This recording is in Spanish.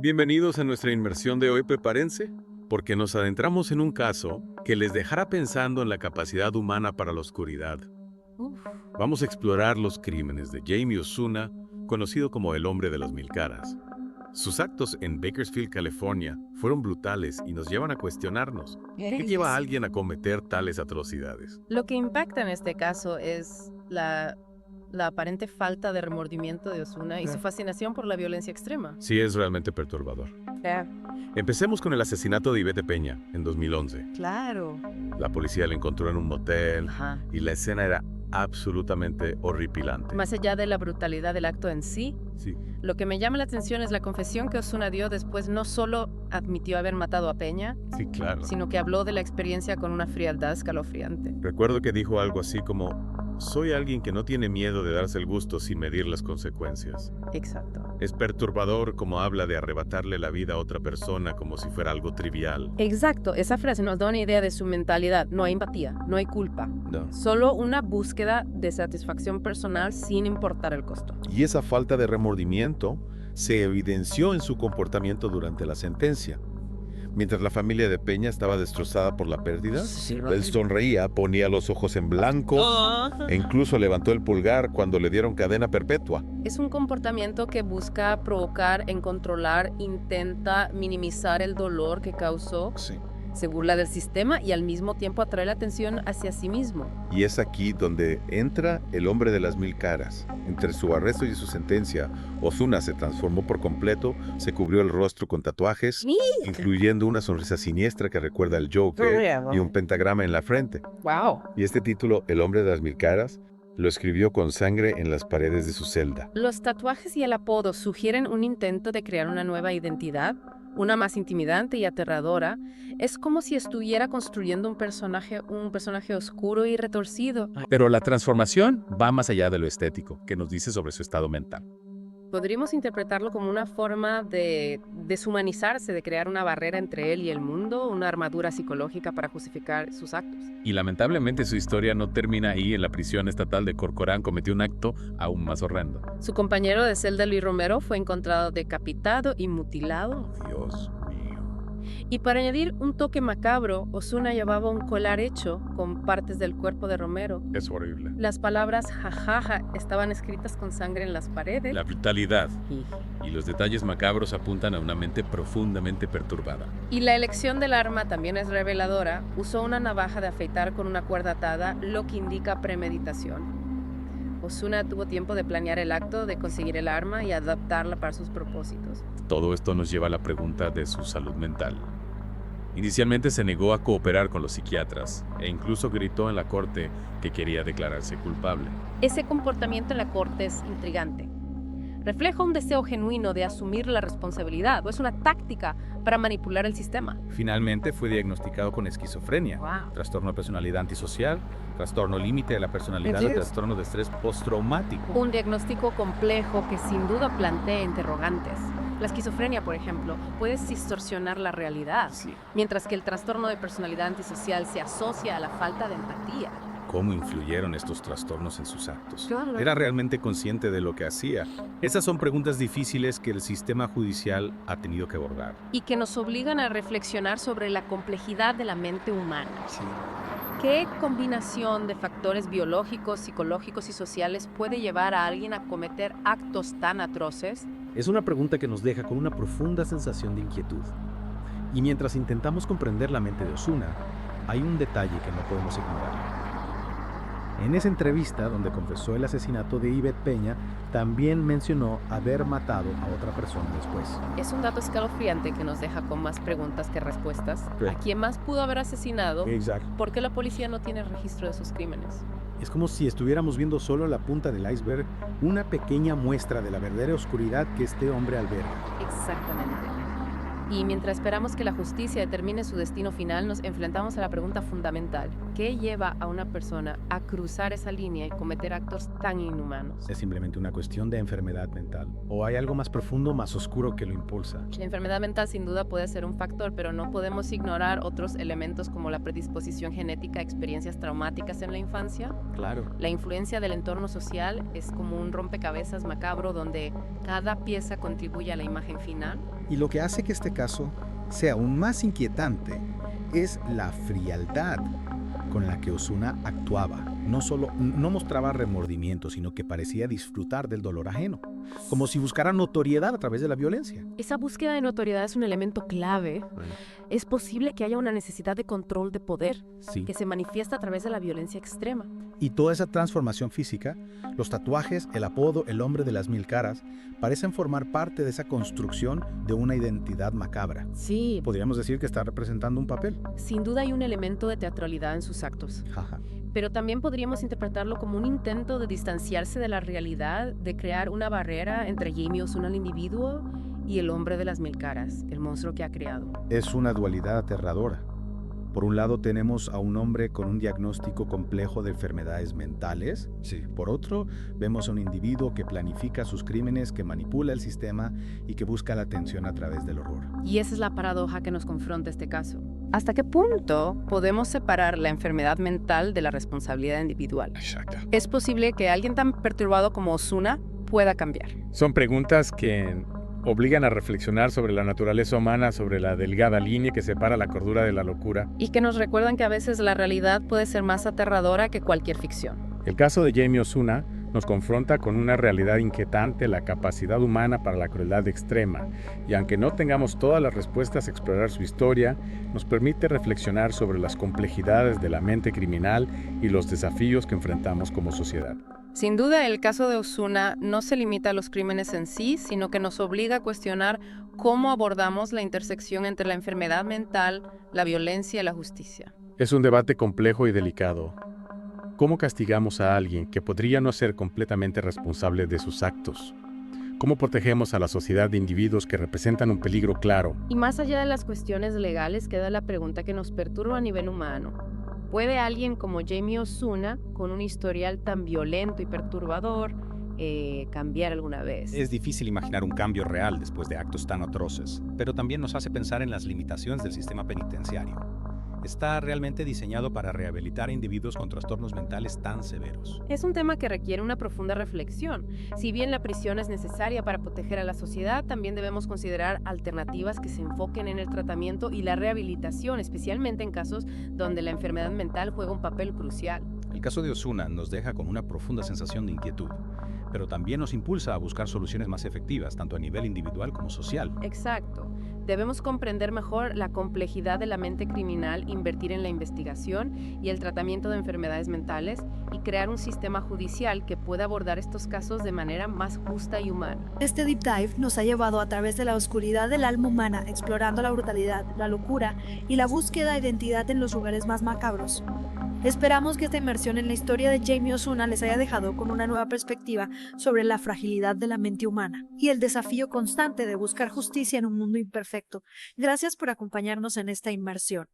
Bienvenidos a nuestra inmersión de hoy. Prepárense, porque nos adentramos en un caso que les dejará pensando en la capacidad humana para la oscuridad. Uf, Vamos a explorar los crímenes de Jamie Osuna, conocido como el Hombre de las Mil Caras. Sus actos en Bakersfield, California, fueron brutales y nos llevan a cuestionarnos. ¿Qué lleva a alguien a cometer tales atrocidades? Lo que impacta en este caso es la aparente falta de remordimiento de Osuna y su fascinación por la violencia extrema. Sí, es realmente perturbador. Empecemos con el asesinato de Ivette Peña en 2011. Claro. La policía la encontró en un motel Ajá. y la escena era absolutamente horripilante. Más allá de la brutalidad del acto en sí, Sí, lo que me llama la atención es la confesión que Osuna dio después. No solo admitió haber matado a Peña, sí, claro. sino que habló de la experiencia con una frialdad escalofriante. Recuerdo que dijo algo así como, soy alguien que no tiene miedo de darse el gusto sin medir las consecuencias. Exacto. Es perturbador como habla de arrebatarle la vida a otra persona como si fuera algo trivial. Exacto, esa frase nos da una idea de su mentalidad. No hay empatía, no hay culpa. No. Solo una búsqueda de satisfacción personal sin importar el costo. Y esa falta de remordimiento se evidenció en su comportamiento durante la sentencia. Mientras la familia de Peña estaba destrozada por la pérdida, él sonreía, ponía los ojos en blanco e incluso levantó el pulgar cuando le dieron cadena perpetua. Es un comportamiento que busca provocar en controlar, intenta minimizar el dolor que causó, Sí. se burla del sistema y al mismo tiempo atrae la atención hacia sí mismo. Y es aquí donde entra el hombre de las mil caras. Entre su arresto y su sentencia, Osuna se transformó por completo, se cubrió el rostro con tatuajes, incluyendo una sonrisa siniestra que recuerda al Joker y un pentagrama en la frente. ¡Wow! Y este título, El hombre de las mil caras, lo escribió con sangre en las paredes de su celda. Los tatuajes y el apodo sugieren un intento de crear una nueva identidad, una más intimidante y aterradora. Es como si estuviera construyendo un personaje oscuro y retorcido. Pero la transformación va más allá de lo estético, que nos dice sobre su estado mental. Podríamos interpretarlo como una forma de deshumanizarse, de crear una barrera entre él y el mundo, una armadura psicológica para justificar sus actos. Y lamentablemente su historia no termina ahí. En la prisión estatal de Corcoran cometió un acto aún más horrendo. Su compañero de celda, Luis Romero, fue encontrado decapitado y mutilado. Dios mío. Y para añadir un toque macabro, Osuna llevaba un colar hecho con partes del cuerpo de Romero. Es horrible. Las palabras jajaja estaban escritas con sangre en las paredes. La brutalidad Y- y los detalles macabros apuntan a una mente profundamente perturbada. Y la elección del arma también es reveladora. Usó una navaja de afeitar con una cuerda atada, lo que indica premeditación. Osuna tuvo tiempo de planear el acto, de conseguir el arma y adaptarla para sus propósitos. Todo esto nos lleva a la pregunta de su salud mental. Inicialmente se negó a cooperar con los psiquiatras e incluso gritó en la corte que quería declararse culpable. Ese comportamiento en la corte es intrigante. Refleja un deseo genuino de asumir la responsabilidad o es una táctica para manipular el sistema. Finalmente fue diagnosticado con esquizofrenia, Wow. trastorno de personalidad antisocial, trastorno límite de la personalidad y trastorno de estrés postraumático. Un diagnóstico complejo que sin duda plantea interrogantes. La esquizofrenia, por ejemplo, puede distorsionar la realidad, mientras que el trastorno de personalidad antisocial se asocia a la falta de empatía. ¿Cómo influyeron estos trastornos en sus actos? Claro. ¿Era realmente consciente de lo que hacía? Esas son preguntas difíciles que el sistema judicial ha tenido que abordar. Y que nos obligan a reflexionar sobre la complejidad de la mente humana. ¿Qué combinación de factores biológicos, psicológicos y sociales puede llevar a alguien a cometer actos tan atroces? Es una pregunta que nos deja con una profunda sensación de inquietud. Y mientras intentamos comprender la mente de Osuna, hay un detalle que no podemos ignorar. En esa entrevista donde confesó el asesinato de Ivette Peña, también mencionó haber matado a otra persona después. Es un dato escalofriante que nos deja con más preguntas que respuestas. Sí. ¿A quién más pudo haber asesinado? Exacto. ¿Por qué la policía no tiene registro de sus crímenes? Es como si estuviéramos viendo solo la punta del iceberg, una pequeña muestra de la verdadera oscuridad que este hombre alberga. Exactamente. Y mientras esperamos que la justicia determine su destino final, nos enfrentamos a la pregunta fundamental. ¿Qué lleva a una persona a cruzar esa línea y cometer actos tan inhumanos? ¿Es simplemente una cuestión de enfermedad mental? ¿O hay algo más profundo, más oscuro que lo impulsa? La enfermedad mental sin duda puede ser un factor, pero no podemos ignorar otros elementos como la predisposición genética a experiencias traumáticas en la infancia. Claro. La influencia del entorno social es como un rompecabezas macabro donde cada pieza contribuye a la imagen final. Y lo que hace que este caso sea aún más inquietante es la frialdad con la que Osuna actuaba. No mostraba remordimiento, sino que parecía disfrutar del dolor ajeno, como si buscara notoriedad a través de la violencia. Esa búsqueda de notoriedad es un elemento clave. Es posible que haya una necesidad de control de poder Sí. que se manifiesta a través de la violencia extrema. Y toda esa transformación física, los tatuajes, el apodo, el hombre de las 1000 caras, parecen formar parte de esa construcción de una identidad macabra. Sí, Podríamos decir que está representando un papel. sin duda hay un elemento de teatralidad en sus actos. Jaja. Pero también podríamos interpretarlo como un intento de distanciarse de la realidad, de crear una barrera entre Jamie Osuna el individuo y el hombre de las 1000 caras, el monstruo que ha creado. Es una dualidad aterradora. Por un lado tenemos a un hombre con un diagnóstico complejo de enfermedades mentales. Sí. Por otro, vemos a un individuo que planifica sus crímenes, que manipula el sistema y que busca la atención a través del horror. Y esa es la paradoja que nos confronta este caso. ¿Hasta qué punto podemos separar la enfermedad mental de la responsabilidad individual? Exacto. ¿Es posible que alguien tan perturbado como Osuna pueda cambiar? Son preguntas que obligan a reflexionar sobre la naturaleza humana, sobre la delgada línea que separa la cordura de la locura. Y que nos recuerdan que a veces la realidad puede ser más aterradora que cualquier ficción. El caso de Jamie Osuna nos confronta con una realidad inquietante, la capacidad humana para la crueldad extrema, y aunque no tengamos todas las respuestas a explorar su historia, nos permite reflexionar sobre las complejidades de la mente criminal y los desafíos que enfrentamos como sociedad. Sin duda, el caso de Osuna no se limita a los crímenes en sí, sino que nos obliga a cuestionar cómo abordamos la intersección entre la enfermedad mental, la violencia y la justicia. Es un debate complejo y delicado. ¿Cómo castigamos a alguien que podría no ser completamente responsable de sus actos? ¿Cómo protegemos a la sociedad de individuos que representan un peligro claro? Y más allá de las cuestiones legales queda la pregunta que nos perturba a nivel humano. ¿Puede alguien como Jamie Osuna, con un historial tan violento y perturbador, cambiar alguna vez? Es difícil imaginar un cambio real después de actos tan atroces, pero también nos hace pensar en las limitaciones del sistema penitenciario. Está realmente diseñado para rehabilitar a individuos con trastornos mentales tan severos. Es un tema que requiere una profunda reflexión. Si bien la prisión es necesaria para proteger a la sociedad, también debemos considerar alternativas que se enfoquen en el tratamiento y la rehabilitación, especialmente en casos donde la enfermedad mental juega un papel crucial. El caso de Osuna nos deja con una profunda sensación de inquietud, pero también nos impulsa a buscar soluciones más efectivas, tanto a nivel individual como social. Exacto. Debemos comprender mejor la complejidad de la mente criminal, invertir en la investigación y el tratamiento de enfermedades mentales y crear un sistema judicial que pueda abordar estos casos de manera más justa y humana. Este deep dive nos ha llevado a través de la oscuridad del alma humana, explorando la brutalidad, la locura y la búsqueda de identidad en los lugares más macabros. Esperamos que esta inmersión en la historia de Jamie Osuna les haya dejado con una nueva perspectiva sobre la fragilidad de la mente humana y el desafío constante de buscar justicia en un mundo imperfecto. Gracias por acompañarnos en esta inmersión.